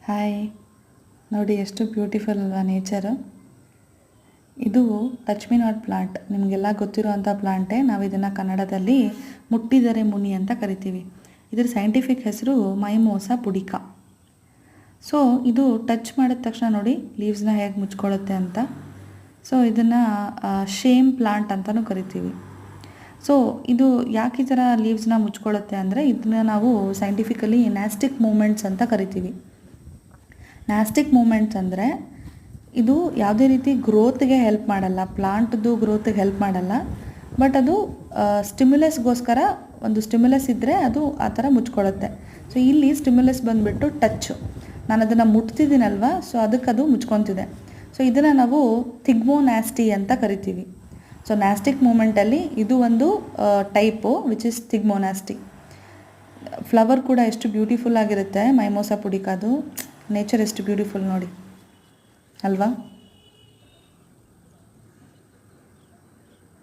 Hi, ನೋಡಿ ಎಷ್ಟು beautiful ಅಲ್ವಾ ನೇಚರು. ಇದು ಟಚ್ ಮಿ ನಾಟ್ ಪ್ಲಾಂಟ್. ನಿಮಗೆಲ್ಲ ಗೊತ್ತಿರುವಂಥ ಪ್ಲಾಂಟೇ. ನಾವು ಇದನ್ನು ಕನ್ನಡದಲ್ಲಿ ಮುಟ್ಟಿದರೆ ಮುನಿ ಅಂತ ಕರಿತೀವಿ. ಇದರ ಸೈಂಟಿಫಿಕ್ ಹೆಸರು ಮೈಮೋಸಾ ಪುಡಿಕಾ. ಸೊ ಇದು ಟಚ್ ಮಾಡಿದ ತಕ್ಷಣ ನೋಡಿ ಲೀವ್ಸ್ನ ಹೇಗೆ ಮುಚ್ಕೊಳ್ಳುತ್ತೆ ಅಂತ. ಸೊ ಇದನ್ನು ಶೇಮ್ ಪ್ಲಾಂಟ್ ಅಂತಲೂ ಕರಿತೀವಿ. ಸೊ ಇದು ಯಾಕೆ ಈ ಥರ ಲೀವ್ಸ್ನ ಮುಚ್ಕೊಳ್ಳುತ್ತೆ ಅಂದರೆ ಇದನ್ನ ನಾವು ಸೈಂಟಿಫಿಕಲಿ ನ್ಯಾಸ್ಟಿಕ್ ಮೂಮೆಂಟ್ಸ್ ಅಂತ ಕರಿತೀವಿ. ನ್ಯಾಸ್ಟಿಕ್ ಮೂಮೆಂಟ್ಸ್ ಅಂದರೆ ಇದು ಯಾವುದೇ ರೀತಿ ಗ್ರೋತ್ಗೆ ಹೆಲ್ಪ್ ಮಾಡಲ್ಲ, ಪ್ಲಾಂಟ್ದು ಗ್ರೋತ್ಗೆ ಹೆಲ್ಪ್ ಮಾಡಲ್ಲ. ಬಟ್ ಅದು ಸ್ಟಿಮ್ಯುಲಸ್ಗೋಸ್ಕರ, ಒಂದು ಸ್ಟಿಮ್ಯುಲಸ್ ಇದ್ದರೆ ಅದು ಆ ಥರ ಮುಚ್ಕೊಳ್ಳುತ್ತೆ. ಸೊ ಇಲ್ಲಿ ಸ್ಟಿಮ್ಯುಲಸ್ ಬಂದುಬಿಟ್ಟು ಟಚ್ಚು. ನಾನು ಅದನ್ನು ಮುಟ್ತಿದ್ದೀನಲ್ವ, ಸೊ ಅದಕ್ಕೆ ಅದು ಮುಚ್ಕೊತಿದೆ. ಸೊ ಇದನ್ನು ನಾವು ಥಿಗ್ಮೋನ್ಯಾಸ್ಟಿ ಅಂತ ಕರಿತೀವಿ. ಸೊ ನ್ಯಾಸ್ಟಿಕ್ ಮೂಮೆಂಟಲ್ಲಿ ಇದು ಒಂದು ಟೈಪು ವಿಚ್ ಇಸ್ ಥಿಗ್ಮೋನ್ಯಾಸ್ಟಿ. ಫ್ಲವರ್ ಕೂಡ ಎಷ್ಟು ಬ್ಯೂಟಿಫುಲ್ ಆಗಿರುತ್ತೆ ಮೈಮೋಸಾ ಪುಡಿಕಾದು. ನೇಚರ್ ಎಷ್ಟು ಬ್ಯೂಟಿಫುಲ್ ನೋಡಿ ಅಲ್ವಾ.